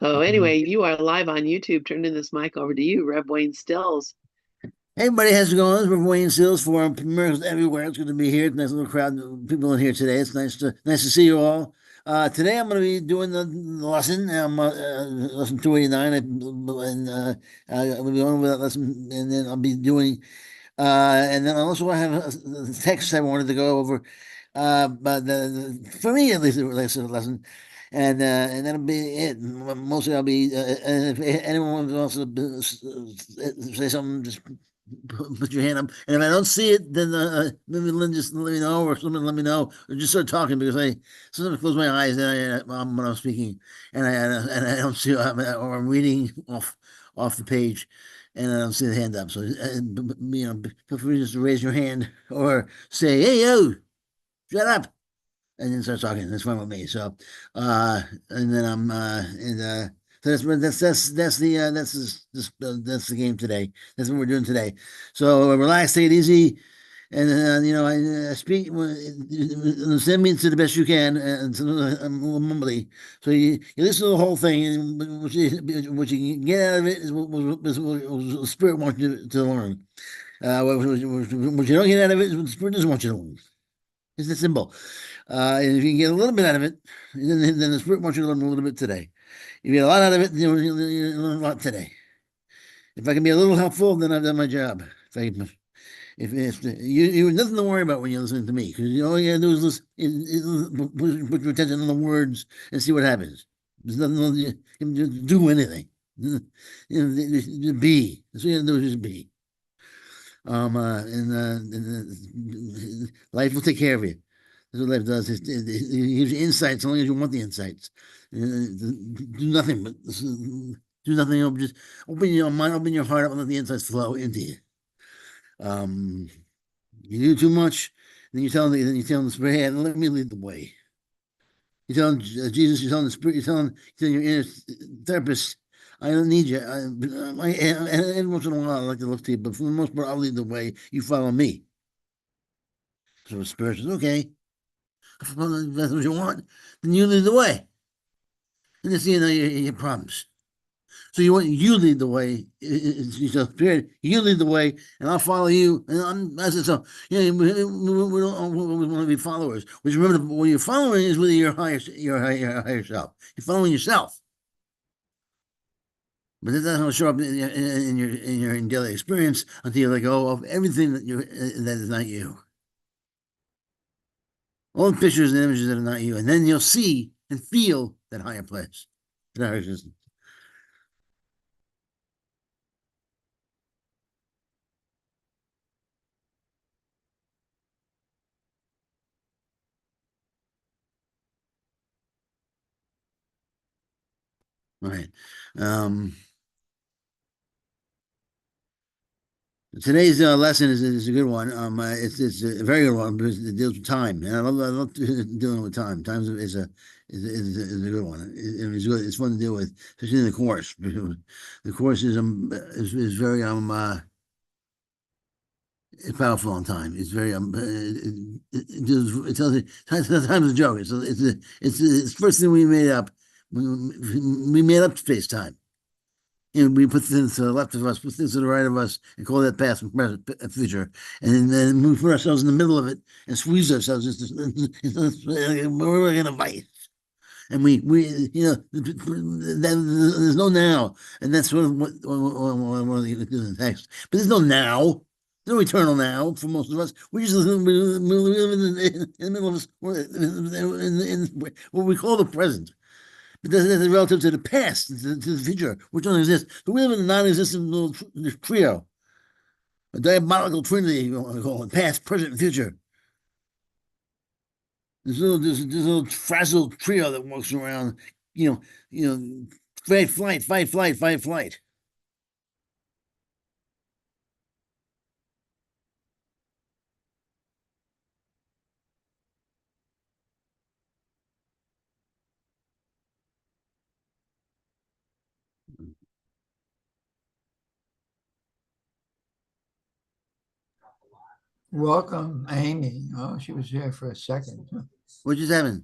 So anyway, you are live on YouTube. Turning this mic over to you, Rev Wayne Stills. Hey, everybody, how's it going? This is Wayne Seals for Miracles Everywhere. It's good to be here. It's a nice little crowd of people in here today. It's nice to see you all. Today I'm going to be doing the lesson. Lesson 289, and I'll be going with that lesson, and then I'll be doing. And then I also have a text I wanted to go over. But for me at least, the lesson. And that'll be it. Mostly, I'll be. And if anyone wants to say something, just put your hand up. And if I don't see it, then maybe Lynn just let me know, or someone let me know, or just start talking because I sometimes close my eyes when I'm speaking, and I don't see, or I'm reading off the page, and I don't see the hand up. So feel free just to raise your hand or say, "Hey, yo, shut up," and then start talking. That's fine with me. So, and then so that's the game today. That's what we're doing today. So relax, take it easy, and I speak. Send me to the best you can, and I'm a little mumbly. So you listen to the whole thing, and what you can get out of it is what the spirit wants you to learn. What you don't get out of it is what the spirit doesn't want you to learn. It's that simple. And if you can get a little bit out of it, then the spirit wants you to learn a little bit today. If you get a lot out of it, you learn a lot today. If I can be a little helpful, then I've done my job. If you have nothing to worry about when you're listening to me, because all you gotta do is put your attention on the words and see what happens. There's nothing you can just do anything. Just be. That's what you gotta do is just be. And life will take care of you. That's what life does. It gives you insights as long as you want the insights. Do nothing but do nothing. Just open your mind, open your heart up, and let the insights flow into you. You do too much, then you tell the spirit, "Hey, let me lead the way." You tell Jesus, you tell the spirit, you tell your inner therapist, "I don't need you." Every once in a while, I like to look to you, but for the most part, I'll lead the way. You follow me. So the spirit says, "Okay, if that's what you want, then you lead the way." And that's the end of your problems. So you lead the way. You tell spirit, you lead the way, and I'll follow you. I said so. We don't always want to be followers. Which remember, what you're following is with your higher self. You're following yourself. But that doesn't show up in your daily experience until you let go of everything that is not you. All the pictures and images that are not you, and then you'll see and feel that higher place, that higher existence. Right. Um, Today's lesson is a good one. It's a very good one because it deals with time, and I love dealing with time. Time is a good one. It's good. It's fun to deal with, especially in the course. The course is very it's powerful on time. It's very it tells you time's a joke. It's the first thing we made up. We made up space time. We put things to the left of us, put things to the right of us, and call that past and present, future. And then we put ourselves in the middle of it and squeeze ourselves we're going to fight. And then there's no now. And that's sort of what one of the text. But there's no now. There's no eternal now for most of us. We just live in the middle of us, in what we call the present. But that's relative to the past, to the future, which don't exist. So we live in a non-existent little trio, a diabolical trinity, you want to call it, past, present, and future. This little frazzled trio that walks around, fight, flight, fight, flight, fight, flight. Welcome, Amy. Oh, she was here for a second. What just happened?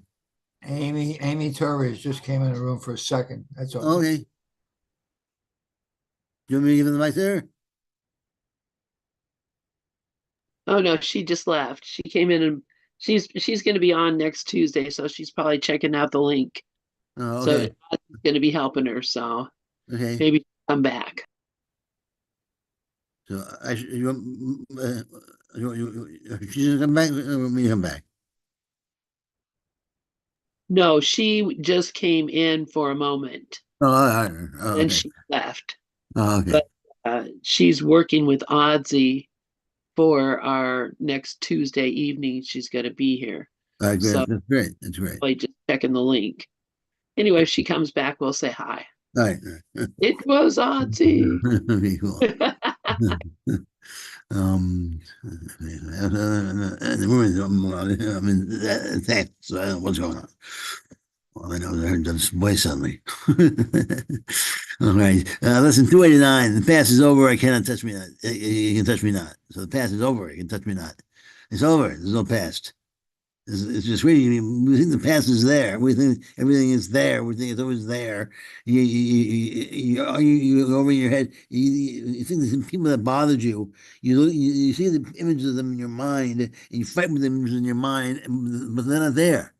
Amy Torres just came in the room for a second. That's all. Okay. Do you want me to give them the mic there? Oh no, she just left. She came in and she's going to be on next Tuesday, so she's probably checking out the link. Oh, So okay. it's going to be helping her. So Okay. maybe she'll come back. So she's gonna come back. Or me to come back. No, she just came in for a moment, Oh, all right. Oh, then okay. she left. Oh, okay. But she's working with Oddsy for our next Tuesday evening. She's going to be here. All right, So great. That's great. That's great. I just checking the link. Anyway, if she comes back, we'll say hi. All right. It was Oddsy. Okay, cool. The room is, I mean, thanks. So I don't know what's going on. All I know is I heard this voice suddenly. All right. Lesson 289. The past is over. I cannot touch me not. You can touch me not. So the past is over. You can touch me not. It's over. There's no past. It's just really, we think the past is there. We think everything is there. We think it's always there. You over in your head. You think there's some people that bothered you. You see the images of them in your mind, and you fight with them in your mind, but they're not there.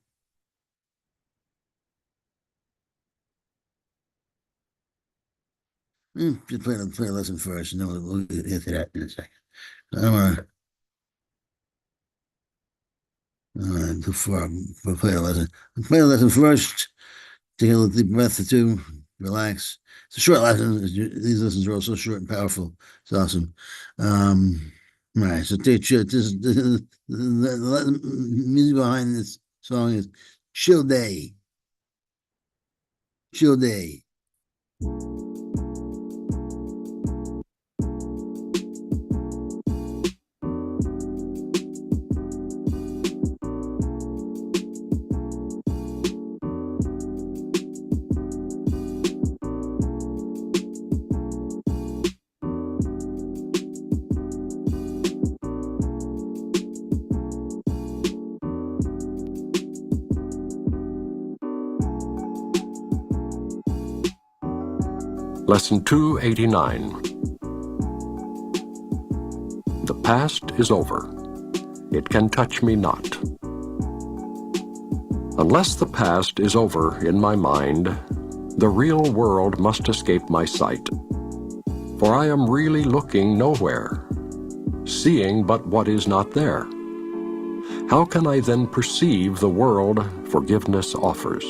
Just play a lesson first, and then we'll get to that in a second. I don't want to too far. We'll play a lesson. Play a lesson first. Take a deep breath or two, relax. It's a short lesson. These lessons are all so short and powerful. It's awesome. All right, so the music behind this song is Chill Day. Chill Day. Lesson 289. The past is over. It can touch me not. Unless the past is over in my mind, the real world must escape my sight. For I am really looking nowhere, seeing but what is not there. How can I then perceive the world forgiveness offers?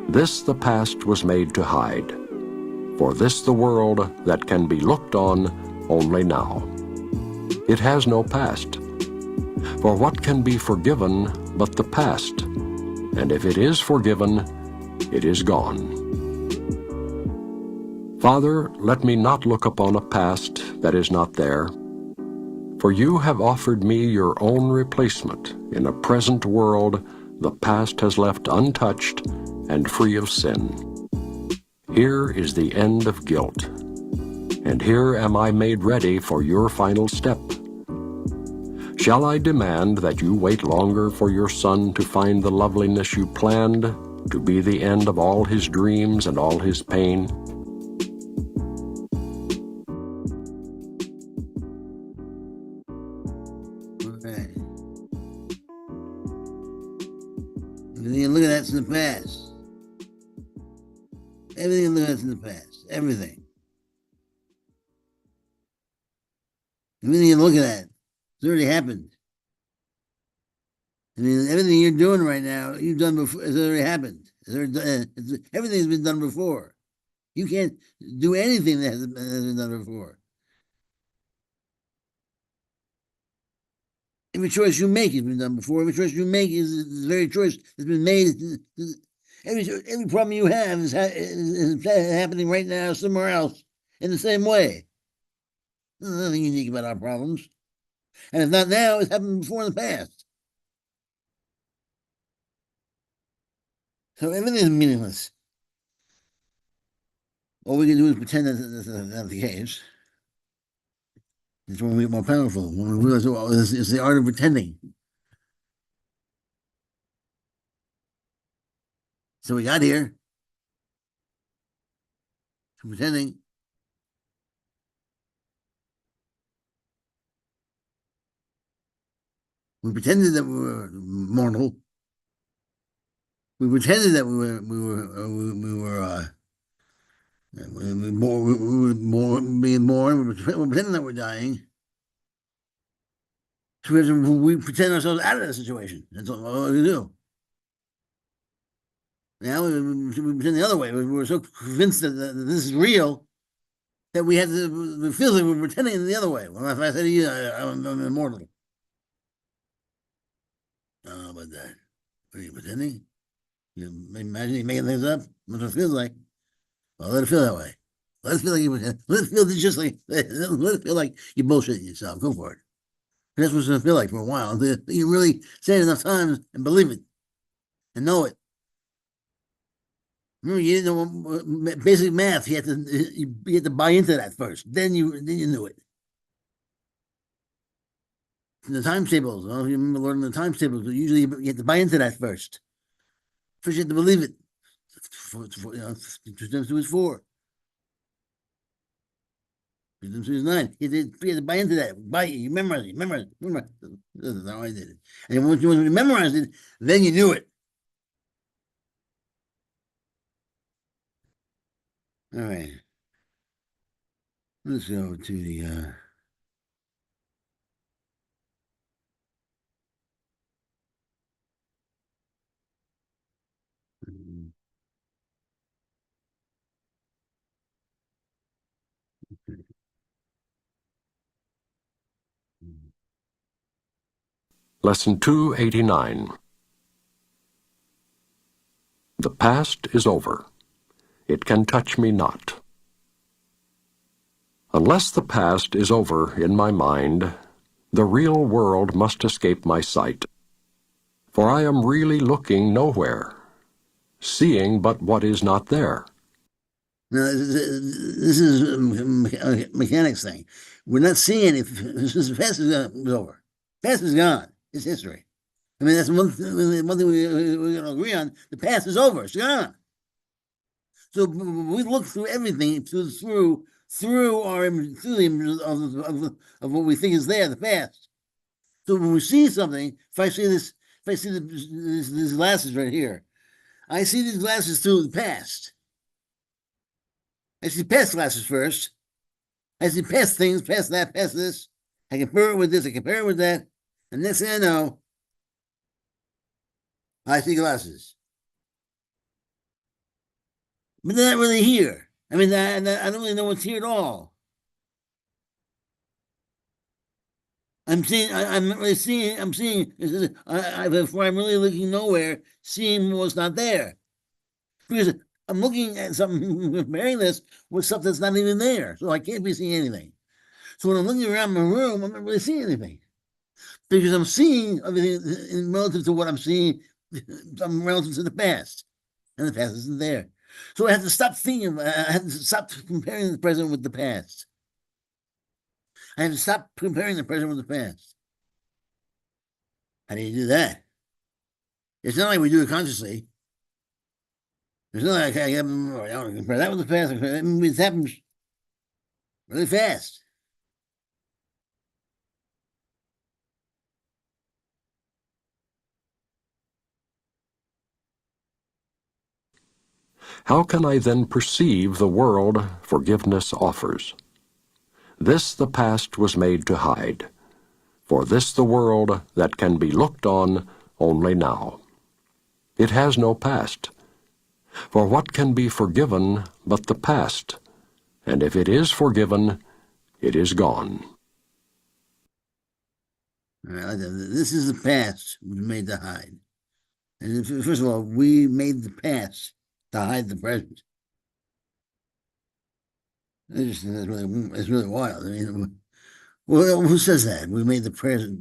This the past was made to hide. For this the world that can be looked on only now. It has no past. For what can be forgiven but the past? And if it is forgiven, it is gone. Father, let me not look upon a past that is not there. For you have offered me your own replacement in a present world the past has left untouched and free of sin. Here is the end of guilt, and here am I made ready for your final step. Shall I demand that you wait longer for your son to find the loveliness you planned, to be the end of all his dreams and all his pain? Okay. Everything you look at that's in the past. Everything you look at in the past. Everything. Everything you're looking at, it's already happened. I mean, everything you're doing right now, you've done before. It's already happened. Everything's been done before. You can't do anything that hasn't been done before. Every choice you make has been done before. Every choice you make is the very choice that's been made. Every problem you have is happening right now somewhere else in the same way. There's nothing unique about our problems. And if not now, it's happened before in the past. So everything is meaningless. All we can do is pretend that that's not the case. It's when we get more powerful, when we realize it's the art of pretending. So we got here. Pretending. We pretended that we were mortal. We pretended that we were being born. We pretending that we're dying. So we pretend ourselves out of the situation. That's all we do. Now we pretend the other way. We were so convinced that this is real that we had to feel like we're pretending the other way. Well, if I said to you, I'm immortal. Oh, about that. Are you pretending? You imagine you making things up? That's what it feels like. Well, let it feel that way. Let it feel like you pretend. Let it feel just like let it feel like you're bullshitting yourself. Go for it. And that's what it's gonna feel like for a while. Until you really say it enough times and believe it and know it. Remember, you didn't know basic math. You had to buy into that first. Then you knew it. The times tables. I don't know if you remember learning the times tables, but usually you have to buy into that first. First, you have to believe it. 2 times 2 is 4. 2 times 2 is 9. You have to buy into that. Buy it. You memorize it. Memorize it. That's how I did it. And once you memorized it, then you knew it. All right. Let's go to the Lesson 289. The past is over. It can touch me not. Unless the past is over in my mind, the real world must escape my sight. For I am really looking nowhere, seeing but what is not there. Now, this is a mechanics thing. We're not seeing anything. The past is over. Past is gone. It's history. I mean, that's one thing we're going to agree on. The past is over. It's gone. So we look through everything through the image of what we think is there, the past. So when we see something, if I see these glasses right here, I see these glasses through the past. I see past glasses first. I see past things, past that, past this. I compare it with this, I compare it with that. And next thing I know, I see glasses. But they're not really here. I mean, I don't really know what's here at all. I'm seeing, I'm not really seeing, I'm seeing, if I'm really looking nowhere, seeing what's not there. Because I'm looking at something, comparing this with stuff that's not even there. So I can't be seeing anything. So when I'm looking around my room, I'm not really seeing anything. Because I'm seeing everything in relative to what I'm seeing, some relative to the past. And the past isn't there. So I have to stop thinking, I have to stop comparing the present with the past. I have to stop comparing the present with the past. How do you do that? It's not like we do it consciously. It's not like I want to compare that with the past. It happens really fast. How can I then perceive the world forgiveness offers? This the past was made to hide, for this the world that can be looked on only now. It has no past, for what can be forgiven but the past? And if it is forgiven, it is gone. This is the past we made to hide. And first of all, we made the past to hide the present. It's really wild. I mean, well, who says that? We made the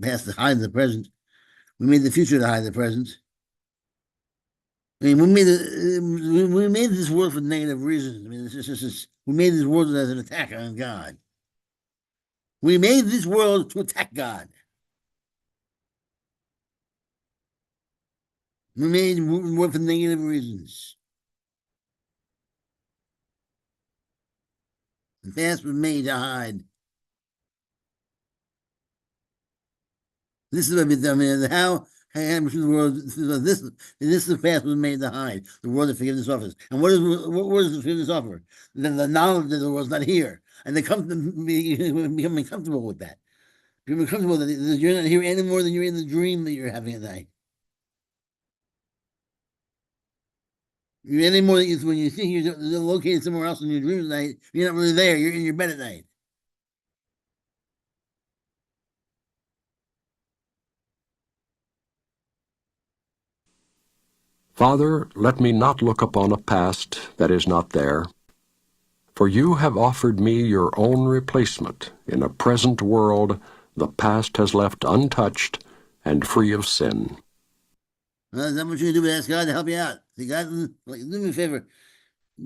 past to hide the present. We made the future to hide the present. I mean, we made this world for negative reasons. I mean, we made this world as an attack on God. We made this world to attack God. We made more for negative reasons. The past was made to hide. This is what I mean. How I am through the world. This the path was made to hide. The world of forgiveness offers. And what does the forgiveness offer? Then the knowledge that the world's not here, and they come to becoming comfortable with that. Becoming comfortable that you're not here any more than you're in the dream that you're having at night. You're any more than when you think you're located somewhere else in your dream at night. You're not really there. You're in your bed at night. Father, let me not look upon a past that is not there, for you have offered me your own replacement in a present world the past has left untouched and free of sin. Is that what you do? Ask God to help you out. See, God, like, do me a favor.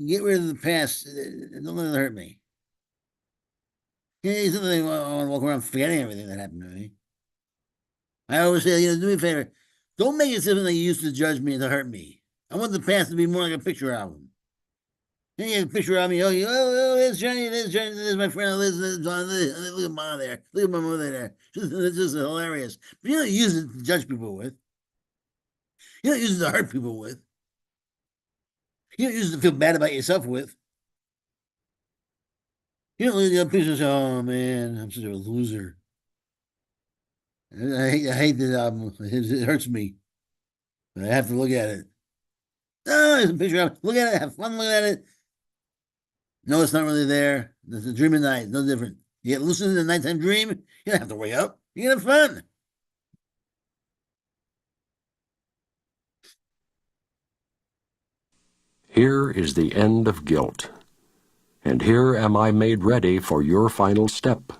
Get rid of the past. Don't let it hurt me. Yeah, something I want to walk around forgetting everything that happened to me. I always say, do me a favor. Don't make it something that you used to judge me and to hurt me. I want the past to be more like a picture album. Then you get a picture of me. There's Johnny, there's my friend, there's John, look at Mom there. Look at my mother there. It's just hilarious. But you don't use it to judge people with. You don't use it to hurt people with. You don't use it to feel bad about yourself with. You don't look at the picture and say, oh man, I'm such a loser. I hate this album. It hurts me. But I have to look at it. Oh, there's a picture of it. Look at it. Have fun looking at it. No, it's not really there. It's a dream at night. No different. You get lucid in a nighttime dream. You don't have to wake up. You can have fun. Here is the end of guilt, and here am I made ready for your final step.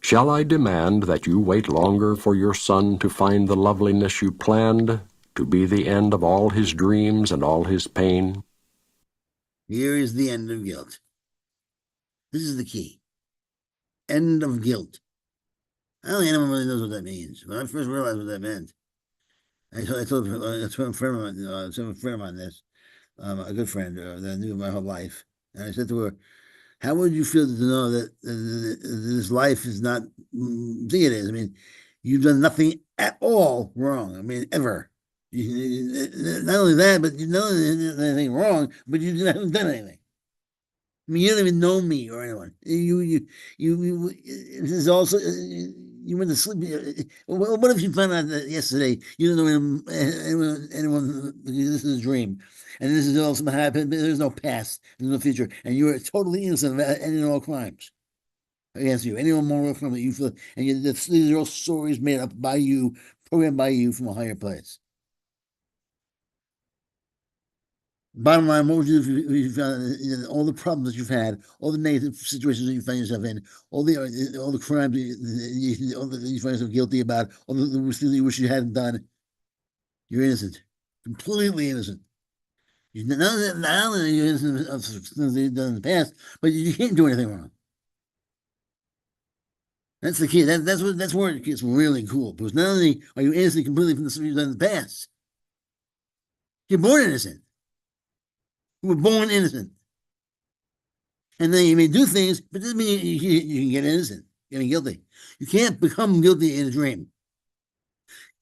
Shall I demand that you wait longer for your son to find the loveliness you planned, to be the end of all his dreams and all his pain? Here is the end of guilt. This is the key. End of guilt. I don't think anyone really knows what that means. When I first realized what that meant, I told a friend of mine this, a good friend that I knew my whole life. And I said to her, how would you feel to know that this life is not, I think it is. I mean, you've done nothing at all wrong. I mean, ever. Not only that, but you know anything wrong, but you haven't done anything. I mean, you don't even know me or anyone. This is also, you went to sleep. What if you found out that yesterday you don't know anyone, this is a dream, and this is also happened, there's no past, there's no future, and you are totally innocent of any and all crimes against you, any moral crime that you feel, and these are all stories made up by you, programmed by you from a higher place. Bottom line, what would you do if you found all the problems that you've had, all the negative situations that you find yourself in, all the crimes that you find yourself guilty about, all the things that you wish you hadn't done? You're innocent, completely innocent. Not only are you innocent of things that you've done in the past, but you can't do anything wrong. That's the key. That's where it gets really cool. Because not only are you innocent completely from the stuff you've done in the past, you're born innocent. You were born innocent. And then you may do things, but doesn't mean you can get innocent, getting guilty. You can't become guilty in a dream.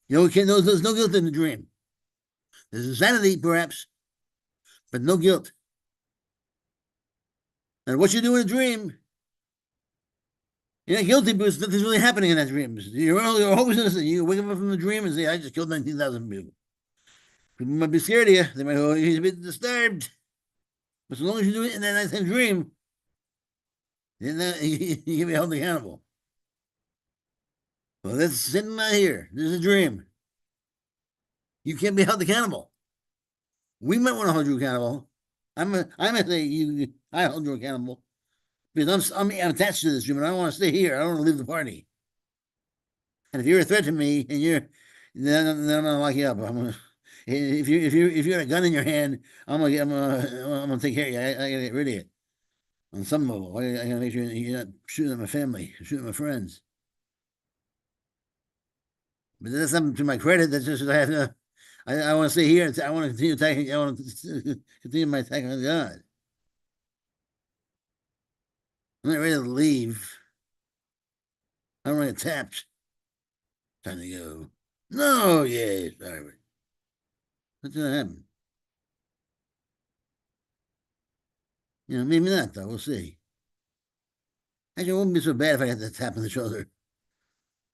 There's no guilt in the dream. There's insanity, perhaps, but no guilt. And what you do in a dream, you're not guilty because nothing's really happening in that dream. You're always innocent. You wake up from the dream and say, I just killed 19,000 people. People might be scared of you. They might go, he's a bit disturbed. But as long as you do it in that nighttime dream, then you can be held accountable. Well, that's sitting right here. This is a dream. You can't be held accountable. We might want to hold you accountable. I might say I hold you accountable because I'm attached to this dream and I want to stay here. I don't want to leave the party. And if you're a threat to me and then I'm gonna lock you up. If you got a gun in your hand, I'm gonna take care of you. I gotta get rid of you on some level. I gotta make sure you're not shooting at my family, shooting at my friends. But that's something to my credit. That's just I I want to stay here. I want to continue attacking. I want to continue my attack on God. I'm not ready to leave. I'm going to get tapped. Time to go. No, yeah, sorry. What's going to happen? Maybe not, though. We'll see. Actually, it wouldn't be so bad if I got that tap on the shoulder.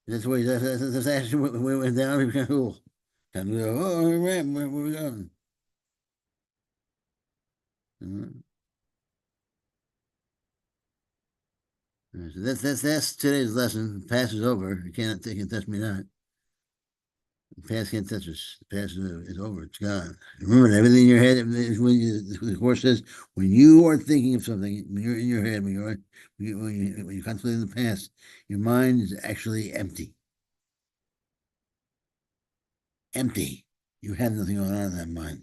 That's actually when we went down. It was kind of cool. Time to go. Oh, where we going? So that's today's lesson. The past is over. You can't take and touch me not. The past can't touch us. The past is over. It's gone. Remember that everything in your head. The course says when you are thinking of something, when you're in your head, when you contemplate the past, your mind is actually empty. Empty. You have nothing going on in that mind.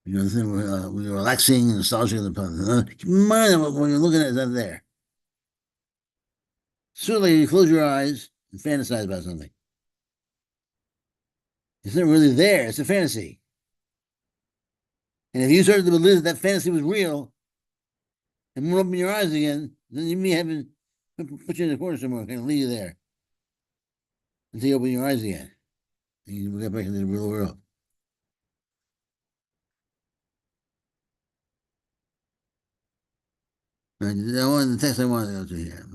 When you're relaxing and nostalgic of the past. Keep in mind that when you're looking at it, it's not there. Certainly, you close your eyes and fantasize about something. It's not really there. It's a fantasy. And if you started to believe that fantasy was real and won't open your eyes again, then you may have put you in the corner somewhere and leave you there until you open your eyes again. And you get back into the real world. The text I wanted to go to here.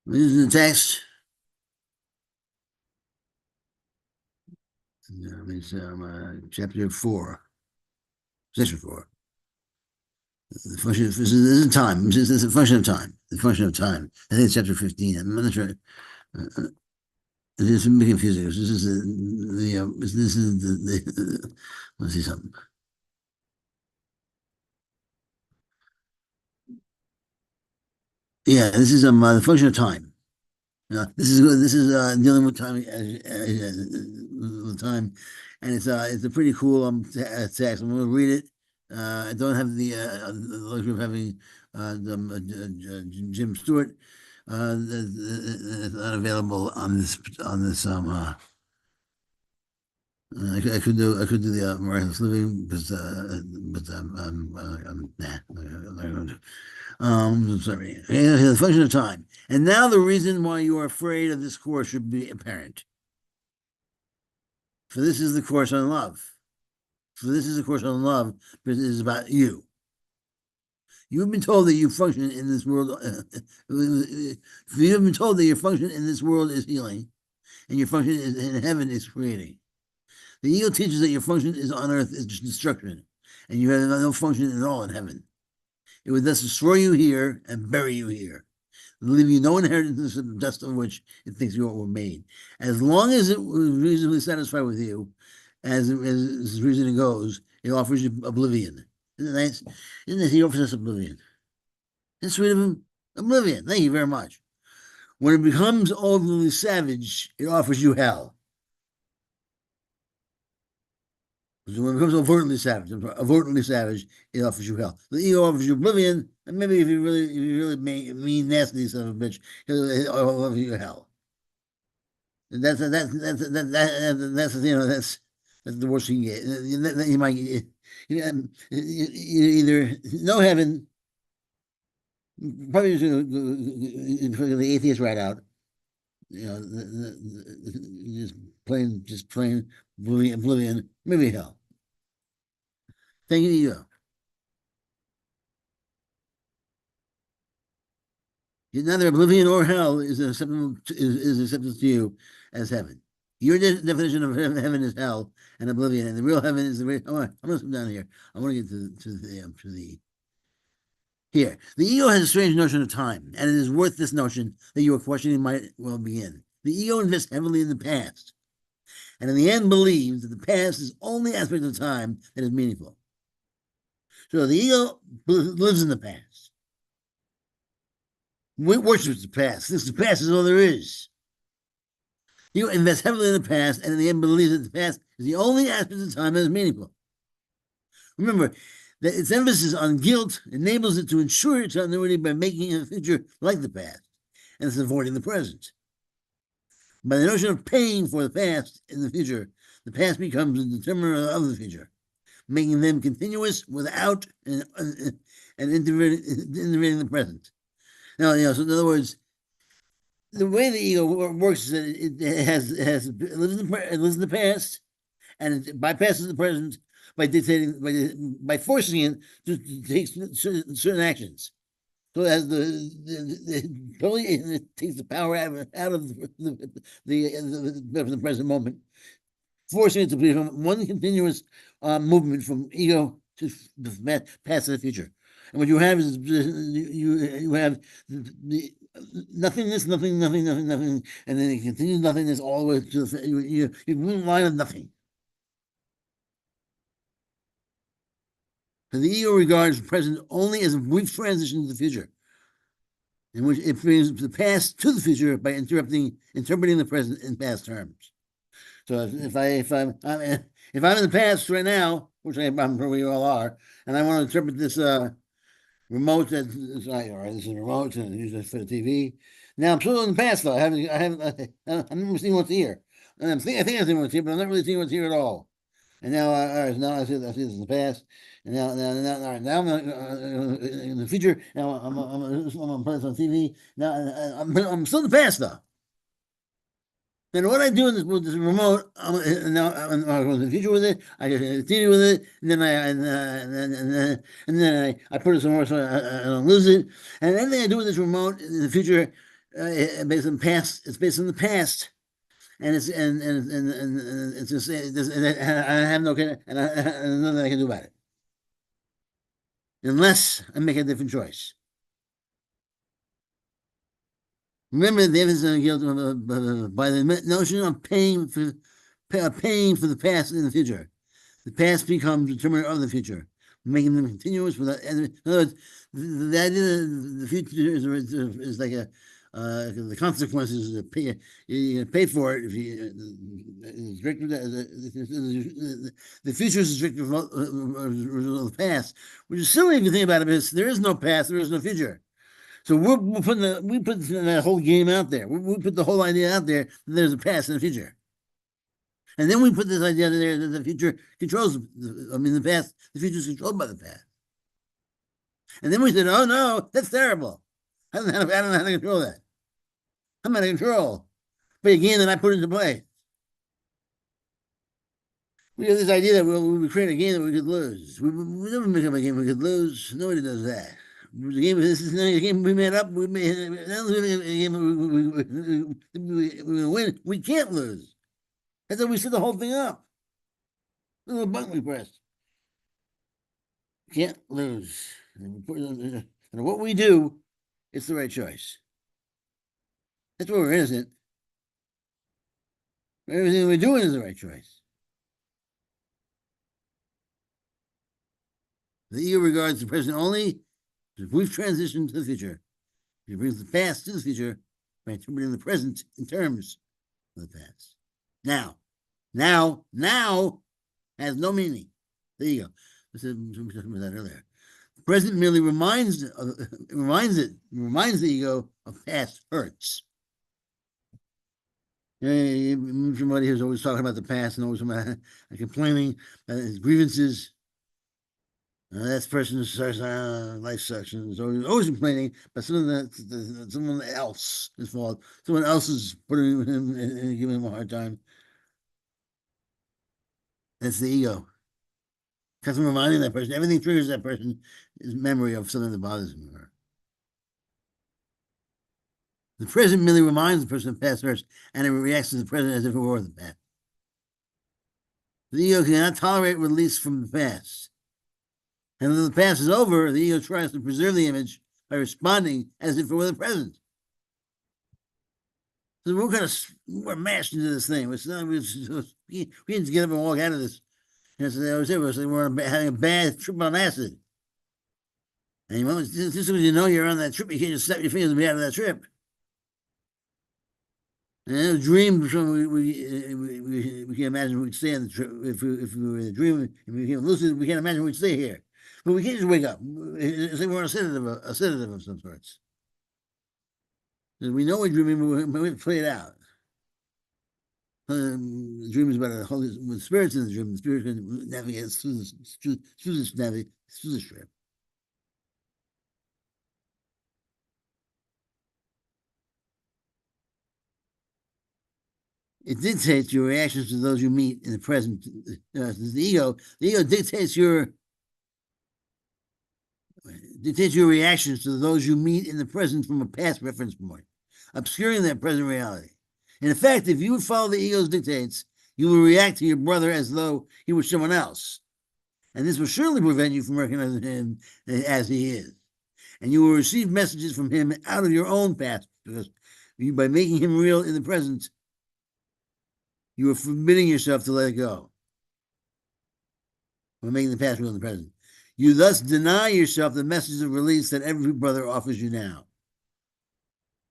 This is the text. It's chapter 4, section 4. The function this is time. This is a function of time. The function of time. I think it's chapter 15. I'm not sure. It is a bit confusing. This is the let's see something. Yeah, this is the function of time. This is dealing with time with time, and it's a pretty cool text. I'm going to read it. I don't have the luxury of having Jim Stewart. It's not available on this. I could do the miraculous living, but nah, I'm not going to. I'm sorry. The function of time. And now the reason why you are afraid of this course should be apparent. For this is the course on love. For this is a course on love, because it is about you. You've been told that you function in this world. You've been told that your function in this world is healing, and your function in heaven is creating. The ego teaches that your function is on earth is destruction, and you have no function at all in heaven. It would thus destroy you here and bury you here, leave you no inheritance of the dust of which it thinks you were made. As long as it was reasonably satisfied with you, as reasoning goes, it offers you oblivion. Isn't it nice? Isn't it? He offers us oblivion. It's sweet of him. Oblivion. Thank you very much. When it becomes overly savage, it offers you hell. So when it becomes overtly savage, it offers you hell. The ego offers you oblivion, and maybe if you really mean nasty son of a bitch, he'll offer you hell. And that's the worst you can get. You might either no heaven, probably the atheist right out. Just plain oblivion, maybe hell. Thank you to you. Neither oblivion or hell is acceptable to you as heaven. Your definition of heaven is hell and oblivion, and the real heaven is the real. I'm going to come down here. I want to get to the here. The ego has a strange notion of time, and it is worth this notion that your questioning might well begin. The ego invests heavily in the past, and in the end believes that the past is only aspect of time that is meaningful. So the ego lives in the past. Worships the past. The past is all there is. You invest heavily in the past, and in the end believes that the past is the only aspect of time that is meaningful. Remember its emphasis on guilt enables it to ensure its continuity by making the future like the past, and it's avoiding the present. By the notion of paying for the past in the future, the past becomes a determiner of the future, making them continuous without and intervening the present. Now, so in other words, the way the ego works is that it lives in the past, and it bypasses the present by dictating, by forcing it to take certain actions. So it has totally, it takes the power out of the present moment, forcing it to become one continuous movement from ego to the past and the future. And what you have is you have the nothingness, nothing, and then it continues nothingness all the way to you one line of nothing. So the ego regards the present only as a brief transition to the future, in which it brings the past to the future by interpreting the present in past terms. So if I'm in the past right now, which I'm sure we all are, and I want to interpret this remote that is like, all right, this is a remote and use it for the TV. Now I'm still in the past though. I've never seen what's here. And I think I've seen what's here, but I'm not really seeing what's here at all. And now, all right, now I see this in the past, and now I'm in the future. Now I'm playing on TV. Now I'm still in the past though. Then what I do with this remote, now I'm going to the future with it. I get the TV with it, and then I put it somewhere so I don't lose it. And anything I do with this remote in the future, based on past, it's based on the past. And it's just and I have no and nothing I can do about it unless I make a different choice. Remember the emphasis on guilt by the notion of paying for the past in the future. The past becomes determinant of the future, making them continuous without. In other words, the idea that the future is like the consequences of you pay for it if you the future is a strict result of the past, which is silly if you think about it, because there is no past, there is no future. So we put that whole game out there. We put the whole idea out there that there's a past and a future. And then we put this idea there that the future controls, the past, the future is controlled by the past. And then we said, oh no, that's terrible. I don't know how to control that. I'm out of control. But again, then I put it into play. We have this idea that we create a game that we could lose. We never make up a game we could lose. Nobody does that. The game, this is a game we made up. We made a game we win. We can't lose. That's how we set the whole thing up. The little button we press. Can't lose. And what we do, it's the right choice. That's why we're innocent. Everything we're doing is the right choice. The ego regards the present only as a brief transition to the future. It brings the past to the future by interpreting the present in terms of the past. Now has no meaning. The ego. We were talking about that earlier. The present merely reminds the ego of past hurts. Somebody who's always talking about the past and always complaining about his grievances. That person starts life sucks and is always complaining, but someone else is fault. Someone else is putting him and giving him a hard time. That's the ego. Because I'm reminding that person, everything triggers that person is memory of something that bothers him or her. The present merely reminds the person of past hurts, and it reacts to the present as if it were the past. The ego cannot tolerate release from the past. And when the past is over, the ego tries to preserve the image by responding as if it were the present. So we're mashed into this thing. We can just get up and walk out of this. And so they always say we're having a bad trip on acid. And just because you know you're on that trip, you can't just snap your fingers and be out of that trip. And in a dream, we can't imagine we'd stay on the trip. If we were in a dream, if we became lucid, we can't imagine we'd stay here. But we can't just wake up. It's like we're on a sedative of some sorts. We know we're dreaming, but we have to play it out. The dream is about a holy with spirits in the dream. The spirit can navigate through the strip. It dictates your reactions to those you meet in the present. The ego dictates your reactions to those you meet in the present from a past reference point, obscuring that present reality. In effect, if you would follow the ego's dictates, you will react to your brother as though he were someone else. And this will surely prevent you from recognizing him as he is. And you will receive messages from him out of your own past, because by making him real in the present, you are forbidding yourself to let it go. By making the past real in the present. You thus deny yourself the message of release that every brother offers you now.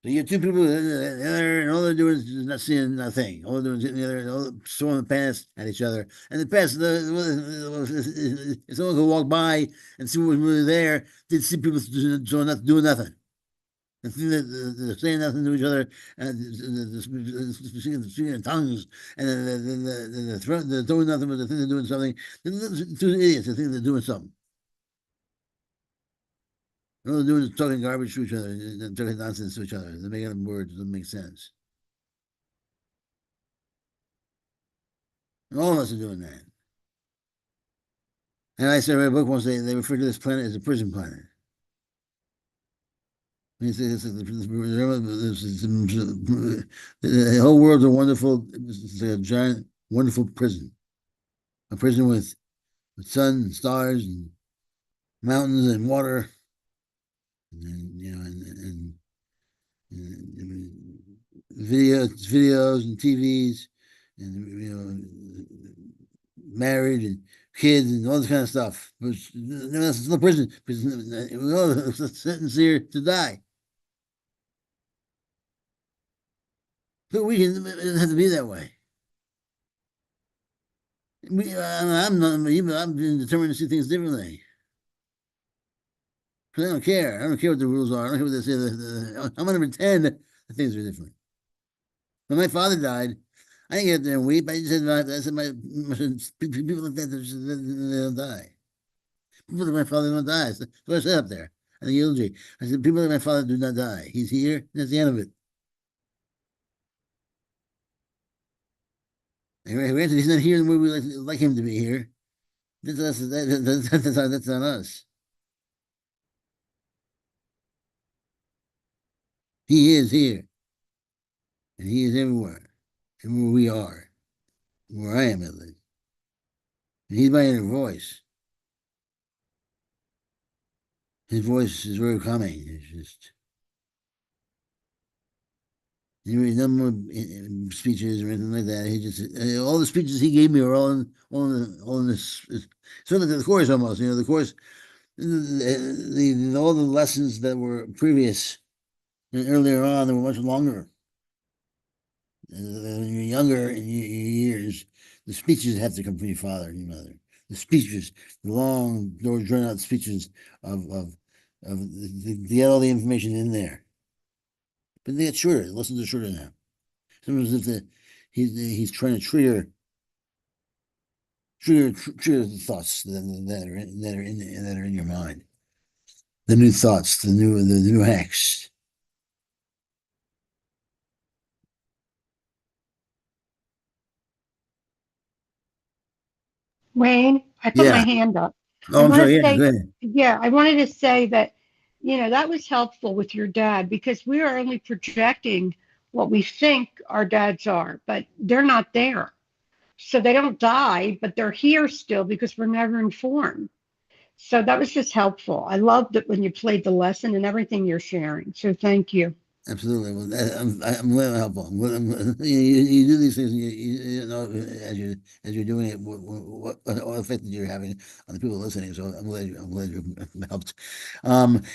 So you have two people, and all they're doing is not seeing nothing. All they're doing is hitting the other, throwing the past at each other. And the past, if someone could walk by and see what was really there, they'd see people doing nothing. And see that they're saying nothing to each other, and speaking in tongues, and they're doing nothing, but they think they're doing something. Two idiots, they think they're doing something. All they're doing is talking garbage to each other, and talking nonsense to each other. They're making up words that don't make sense. And all of us are doing that. And I said, I read a book once, they refer to this planet as a prison planet. The whole world's a wonderful, it's like a giant, wonderful prison. A prison with sun and stars and mountains and water. And videos and TVs, and married and kids and all this kind of stuff. It's no prison because we're all sentenced here to die. But it doesn't have to be that way. I'm determined to see things differently. I don't care. I don't care what the rules are. I don't care what they say. I'm going to pretend that things are different. When my father died, I didn't get up there and weep. I just said, people like that, they don't die. People like my father don't die. So I said up there in the eulogy, I said, people like my father do not die. He's here. That's the end of it. Granted, he's not here in the way we like him to be here. That's on us. He is here. And he is everywhere. Everywhere we are. Where I am, at least. And he's my inner voice. His voice is very calming. It's just. He made no more speeches or anything like that. He just all the speeches he gave me are all in this. Sort of the course almost. The course, all the lessons that were previous and earlier on, they were much longer. When you're younger in your years, the speeches have to come from your father and your mother. The speeches, the long, drawn out speeches they get all the information in there. But they get shorter. The lessons are shorter now. Sometimes if he's trying to trigger the thoughts that are in your mind, the new thoughts, the new acts. Wayne, I put my Yeah. hand up. I Oh, I'm want sorry. to Yeah, say, go ahead. yeah, I wanted to say that, that was helpful with your dad because we are only projecting what we think our dads are, but they're not there. So they don't die, but they're here still because we're never informed. So that was just helpful. I loved it when you played the lesson and everything you're sharing. So thank you. Absolutely. Well, I'm glad I'm helpful. You do these things, as you're doing it, what effect that you're having on the people listening. So I'm glad you helped.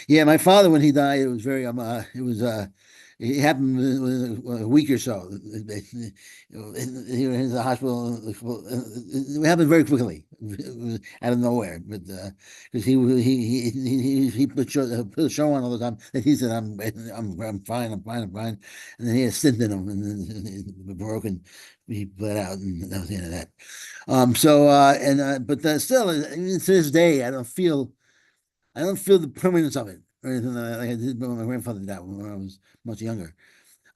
Yeah, my father when he died, it was very It happened within a week or so. He was in the hospital. It happened very quickly, out of nowhere. But because he put a show on all the time, and he said, I'm fine, I'm fine, I'm fine," and then he had a stint in him, and then broken, he bled out, and that was the end of that. But still, even to this day, I don't feel the permanence of it or anything like I did when my grandfather died when I was much younger.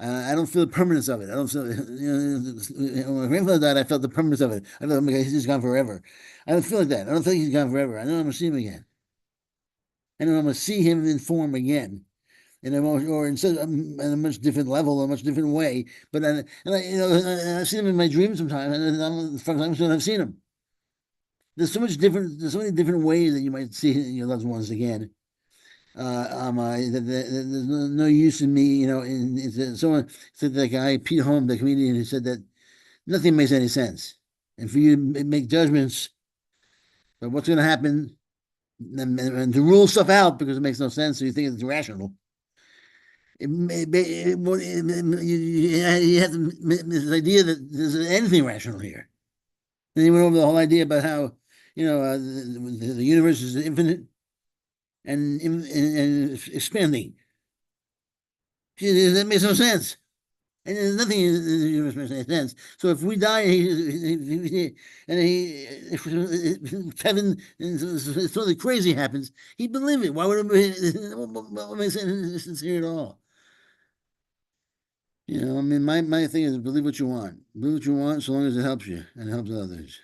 I don't feel the permanence of it. I don't feel, when my grandfather died, I felt the permanence of it. I thought, oh my God, he's just gone forever. I don't feel like that. I don't think he's gone forever. I know I'm going to see him again. I know I'm going to see him in form again. Or in a much different level, a much different way. But I've seen him in my dreams sometimes, and I'm the first time I've seen him. There's so many different ways that you might see your loved ones again. There's no use in me, someone said, that guy Pete Holmes, the comedian, who said that nothing makes any sense, and for you to make judgments about what's going to happen and to rule stuff out because it makes no sense, so you think it's rational. You have this idea that there's anything rational here. Then he went over the whole idea about how the universe is infinite and expanding. That makes no sense. And there's nothing in the universe makes any sense. So if we die, if heaven and something crazy happens, he'd believe it. Why would it? What makes any sense here at all? I mean, my thing is believe what you want. Believe what you want, so long as it helps you and helps others,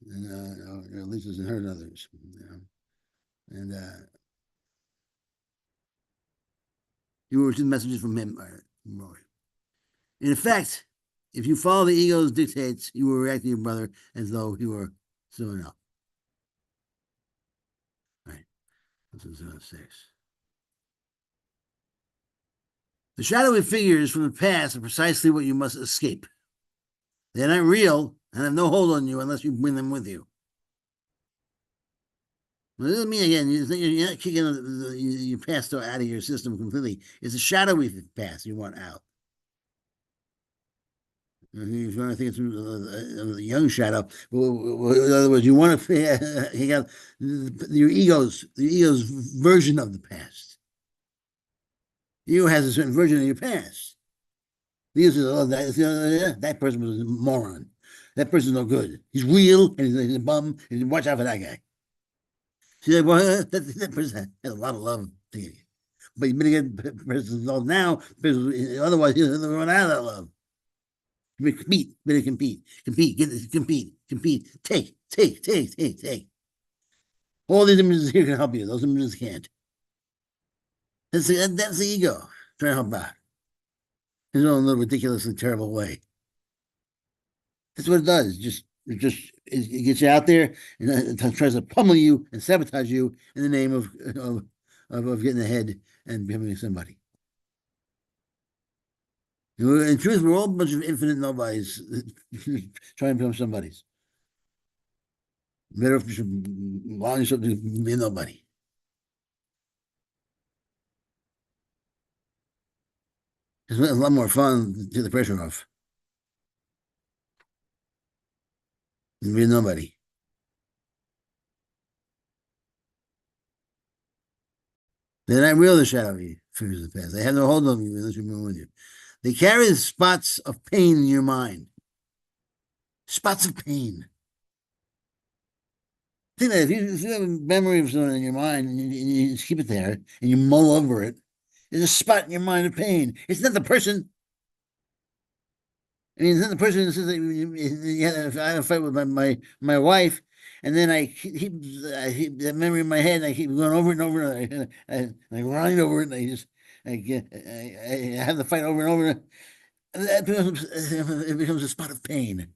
and or at least doesn't hurt others. And you will receive messages from him. In effect, if you follow the ego's dictates, you will react to your brother as though he were someone else. Right. This is 6. The shadowy figures from the past are precisely what you must escape. They're not real and have no hold on you unless you bring them with you. Well, it doesn't mean, again, you're not kicking your past out of your system completely. It's a shadowy past you want out. If you want to think it's a young shadow, in other words, you want to you got your ego's version of the past. You has a certain version of your past. That person was a moron. That person's no good. He's real and he's a bum. And watch out for that guy. She said, "Well, that person has a lot of love to you, but you better get the person's love now, because otherwise he'll run out of that love. You better compete, take. All these images here can help you. Those images can't. That's the ego trying to help out in its own little ridiculously terrible way. That's what it does. It gets you out there and it tries to pummel you and sabotage you in the name of getting ahead and becoming somebody. In truth, we're all a bunch of infinite nobodies trying to become somebodies. Better if you should allow yourself to be a nobody. It's a lot more fun to take the pressure off. Than be a nobody. They're not real, the shadowy figures of the past. They have no hold on you unless you bring with you. They carry the spots of pain in your mind. Spots of pain. Think that if you have a memory of something in your mind and you just keep it there and you mull over it, there's a spot in your mind of pain. It's not the person. I mean, it's not the person that says that I had a fight with my wife, and then I keep that memory in my head, and I keep going over it and over it, and I grind over it, and I have the fight over and over. And it becomes a spot of pain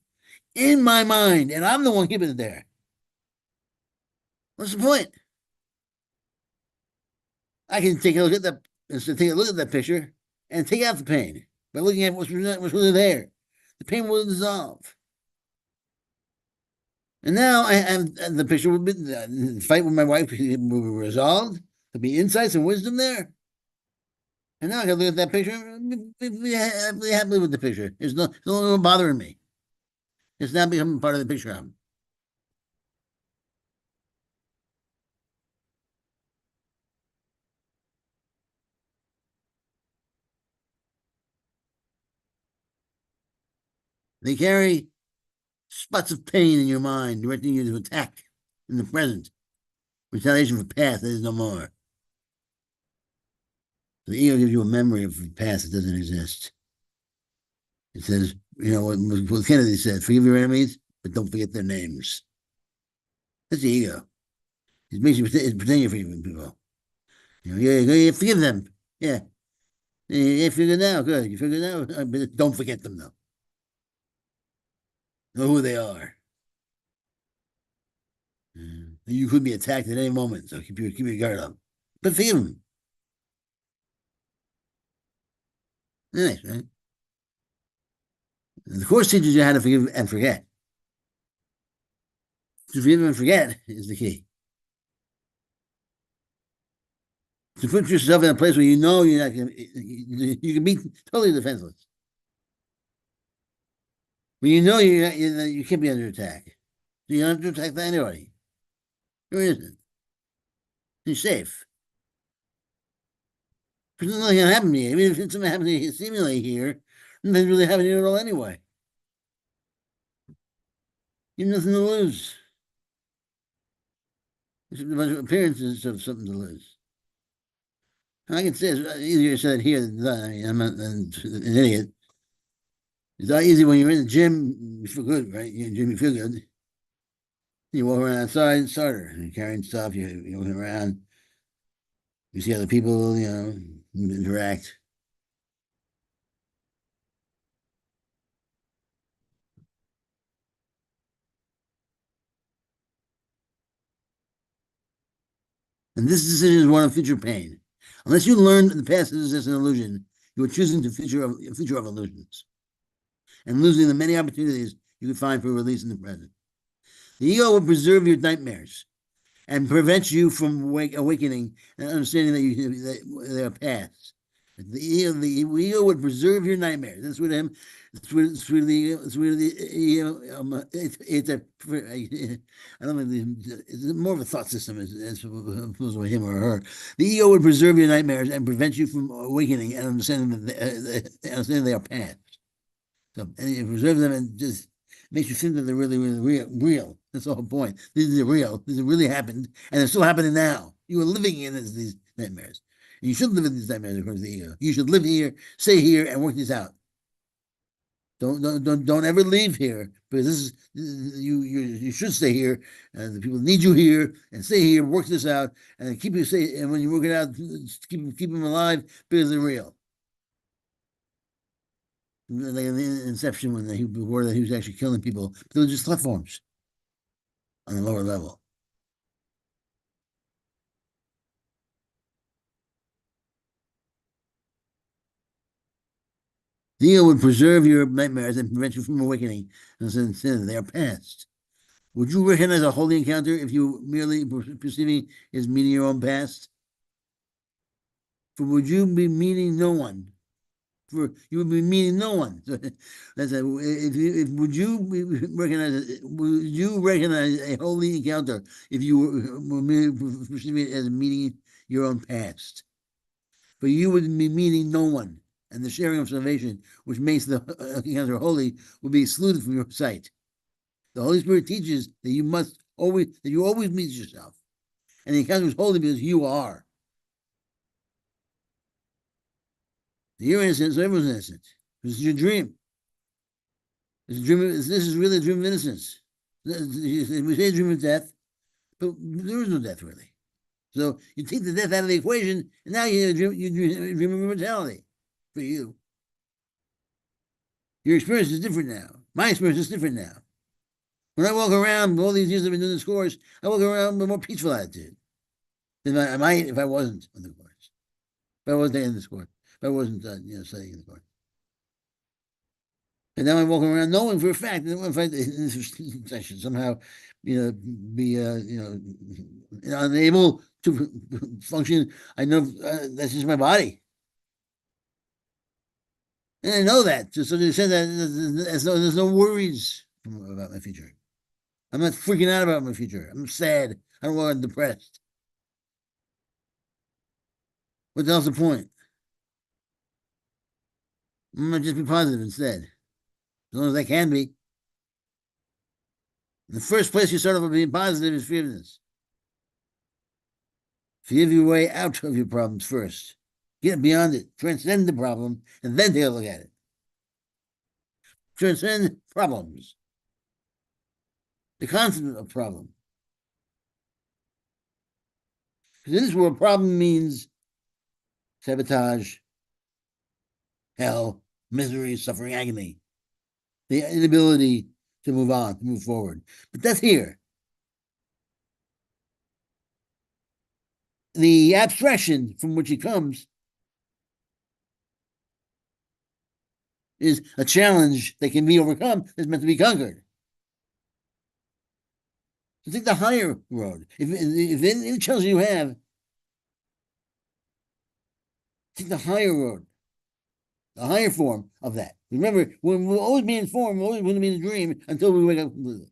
in my mind, and I'm the one keeping it there. What's the point? I can take a look at that picture and take out the pain by looking at what's really there. The pain will dissolve. And now the picture will be the fight with my wife will be resolved. There'll be insights and wisdom there. And now I can look at that picture, be happy with the picture. It's no longer bothering me. It's now becoming part of the picture album. They carry spots of pain in your mind, directing you to attack in the present. Retaliation for past that is no more. The ego gives you a memory of the past that doesn't exist. It says, what Kennedy said, forgive your enemies, but don't forget their names. That's the ego. It makes you pretend you're forgiving people. Yeah, forgive them. Yeah. You figured it out. Good. You figured it out. But don't forget them, though. Know who they are. You could be attacked at any moment, so keep your guard up. But forgive them. Nice, right? The course teaches you how to forgive and forget. To forgive and forget is the key. To put yourself in a place where you know you're not going to, you can be totally defenseless. When you know you can't be under attack. So you don't have to attack anybody. You're innocent. You're safe. Because nothing can happen to you. Even if something happens to you seemingly here, nothing's really happening to you at all anyway. You have nothing to lose. It's a bunch of appearances of something to lose. I can say it's easier said here than done. I mean, I'm not an idiot. It's not easy when you're in the gym, you feel good, right? You're in the gym, you feel good. You walk around outside, it's harder. You're carrying stuff, you're walking around. You see other people, interact. And this decision is one of future pain. Unless you learn the past is just an illusion, you are choosing the future of illusions and losing the many opportunities you could find for release in the present. The ego will preserve your nightmares and prevent you from awakening and understanding that they are past. The ego would preserve your nightmares. That's what him. It's really. It's a. I don't know. It's more of a thought system as opposed to him or her. The ego would preserve your nightmares and prevent you from awakening and understanding understanding they are past. So and it preserves them and just makes you think that they're really, really real. That's the whole point. These are real. These have really happened, and they're still happening now. You are living in these nightmares. And you shouldn't live in these nightmares according to the ego. You should live here, stay here, and work this out. Don't ever leave here because this is you should stay here. And the people need you here and stay here, work this out, and keep you safe. And when you work it out, keep them alive because they're real. Like in the Inception, when before that he was actually killing people, they were just platforms on the lower level. The ego would preserve your nightmares and prevent you from awakening, and since they are past. Would you recognize a holy encounter if you merely perceiving is meeting your own past? For would you be meeting no one? For you would be meeting no one. So that's if would you recognize a holy encounter if you were merely perceiving it as meeting your own past? For you would be meeting no one, and the sharing of salvation, which makes the encounter holy, will be excluded from your sight. The Holy Spirit teaches that you always meet yourself, and the encounter is holy because you are. You're innocent, so everyone's innocent. This is your dream. This is really a dream of innocence. We say dream of death, but there is no death really. So you take the death out of the equation, and now you dream of immortality for you. Your experience is different now. My experience is different now. When I walk around, all these years I've been doing this course, I walk around with a more peaceful attitude than I might if I wasn't on the course. If I wasn't in this course. If I wasn't, studying in the course. And now I'm walking around knowing for a fact that I should somehow, be, unable to function. I know that's just my body. And I know that. So they said that there's no worries about my future. I'm not freaking out about my future. I'm sad. I don't want to depressed. What the hell's the point? I'm gonna just be positive instead, as long as I can be. The first place you start off with being positive is forgiveness. Forgive your way out of your problems first. Get beyond it, transcend the problem, and then take a look at it. Transcend problems. The concept of problem. Because in this world, problem means sabotage, hell, misery, suffering, agony. The inability to move on, to move forward. But that's here. The abstraction from which it comes is a challenge that can be overcome, that's meant to be conquered. So take the higher road. If any challenge you have, take the higher road, the higher form of that. Remember, we'll always be in form, we're always going to be in a dream until we wake up completely.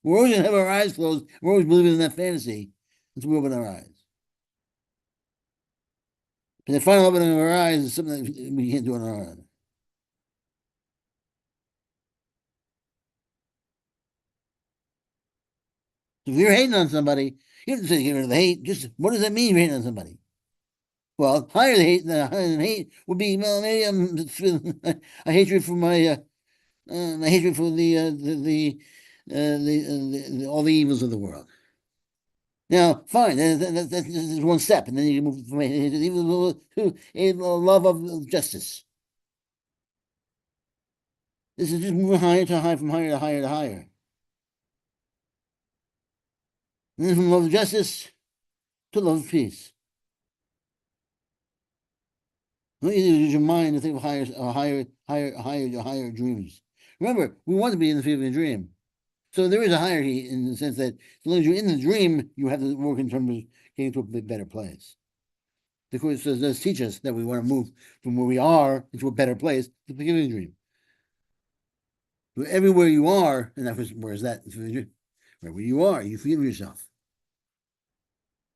We're always going to have our eyes closed. We're always believing in that fantasy until we open our eyes. And the final opening of our eyes is something that we can't do on our own. So if you're hating on somebody, you don't say get rid of the hate. Just what does that mean, you're hating on somebody? Well, higher than hate would be, well, maybe I'm a hatred for my hatred for all the evils of the world. Now, fine, that's one step, and then you move from evil to a love of justice. This is just moving higher to higher, from higher to higher to higher. And then from love of justice to love of peace. Don't use your mind to think of higher dreams. Remember, we want to be in the field of a dream. So there is a hierarchy in the sense that as long as you're in the dream, you have to work in terms of getting to a better place. The course does teach us that we want to move from where we are into a better place to the beginning of the dream. So everywhere you are, and where is that? Wherever you are, you forgive yourself.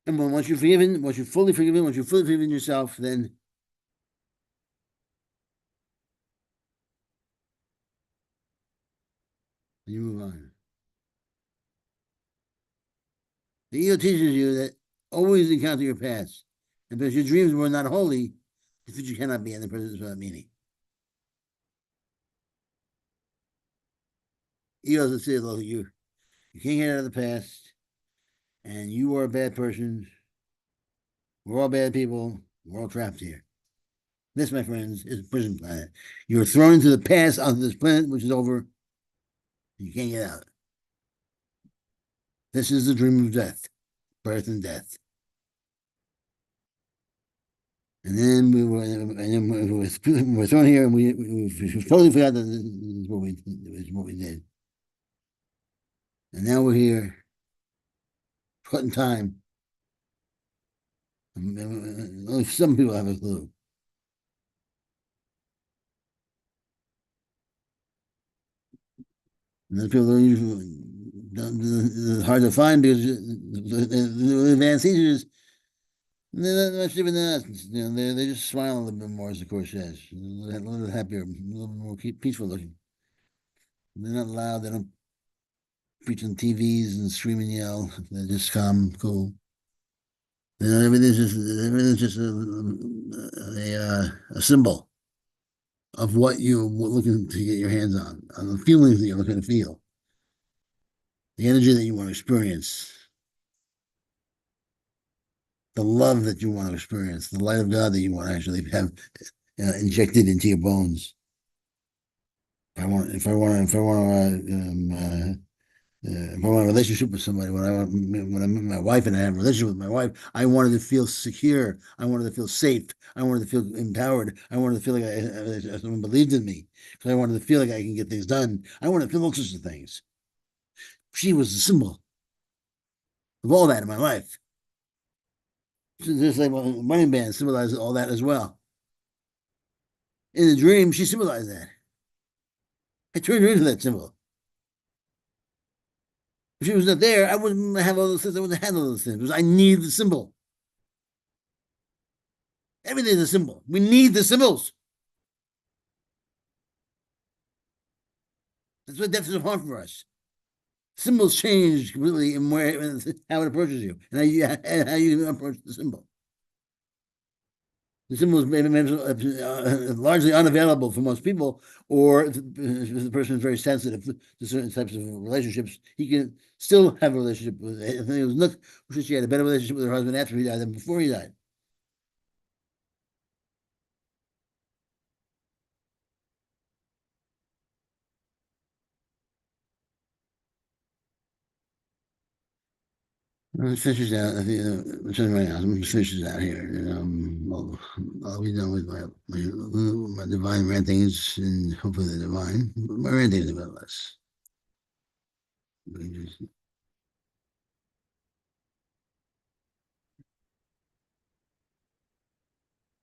And once you're forgiven, once you're fully forgiven yourself, then you move on. The ego teaches you that always encounter your past. And because your dreams were not holy, the future cannot be in the present without meaning. Ego doesn't say, look, you can't get out of the past, and you are a bad person. We're all bad people. We're all trapped here. This, my friends, is a prison planet. You are thrown into the past onto this planet, which is over. You can't get out. This is the dream of death, birth and death. And then we're thrown here, and we totally forgot that this is what we did. And now we're here, caught in time. Only some people have a clue. And those people it's hard to find because the advanced teachers, they're not much different than us. You know, they just smile a little bit more, as the course says, a little happier, a little more peaceful looking. They're not loud. They don't preach on TVs and scream and yell. They're just calm, cool. You know, everything's just a symbol of what you're looking to get your hands on the feelings that you're looking to feel, the energy that you want to experience, the love that you want to experience, the light of God that you want to actually have injected into your bones. If I want a relationship with somebody, when I met my wife and I have a relationship with my wife, I wanted to feel secure. I wanted to feel safe. I wanted to feel empowered. I wanted to feel like someone believed in me. Because I wanted to feel like I can get things done. I wanted to feel all sorts of things. She was the symbol of all that in my life. Just like running band symbolizes all that as well. In the dream, she symbolized that. I turned her into that symbol. If she was not there, I wouldn't have all those things. I wouldn't handle those things because I need the symbol. Everything is a symbol. We need the symbols. That's what death is harm for us. Symbols change completely in how it approaches you and how you approach the symbol. The symbol is largely unavailable for most people, or if the person is very sensitive to certain types of relationships, he can still have a relationship with it. If it was look, she had a better relationship with her husband after he died than before he died. Let's finish this out. I think right now. I'm just finish this out here. I'll be done with my divine rantings, and hopefully the divine. My rantings about less.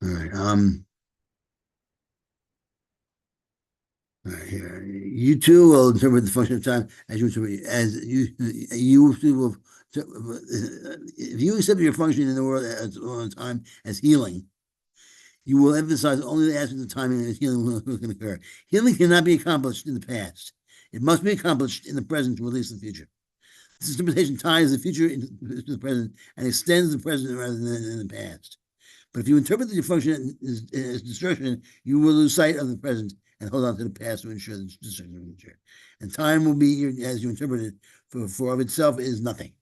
All right. All right. Here, you too will interpret the function of time as you will. If you accept your function in the world as all the time as healing, you will emphasize only the aspect of timing and healing will can occur. Healing cannot be accomplished in the past. It must be accomplished in the present to release the future. This interpretation ties the future into the present and extends the present rather than in the past. But if you interpret the function as destruction, you will lose sight of the present and hold on to the past to ensure the destruction of the future. And time will be, as you interpret it, for of itself is nothing.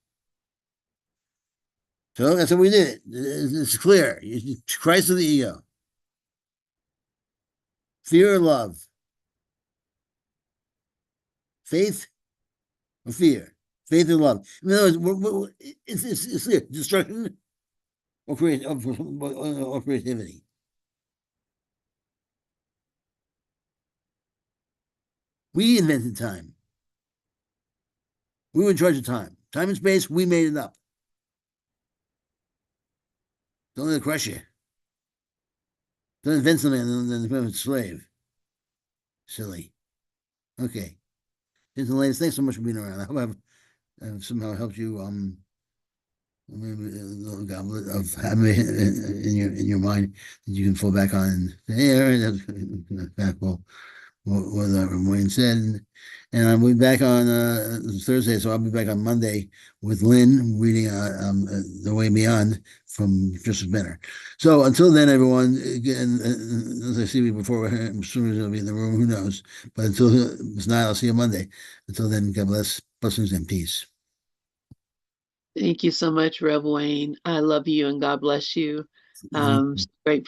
So that's how we did it. It's clear. Christ of the ego. Fear or love? Faith or fear? Faith or love? In other words, it's clear. Destruction or creativity. We invented time. We were in charge of time. Time and space, we made it up. Don't let it crush you. Don't invent something and then become a slave. Silly. Okay. Here's the latest. Thanks so much for being around. I hope I've somehow helped you goblet of habit in your mind that you can fall back on and say, hey, that's back what Wayne said. And I'll be back on Thursday, so I'll be back on Monday with Lynn reading The Way Beyond from Just As Better. So until then, everyone, again, as I see you before, I'm sure I'll be in the room, who knows. But until it's not, I'll see you Monday. Until then, God bless, blessings, and peace. Thank you so much, Rev Wayne. I love you and God bless you. Great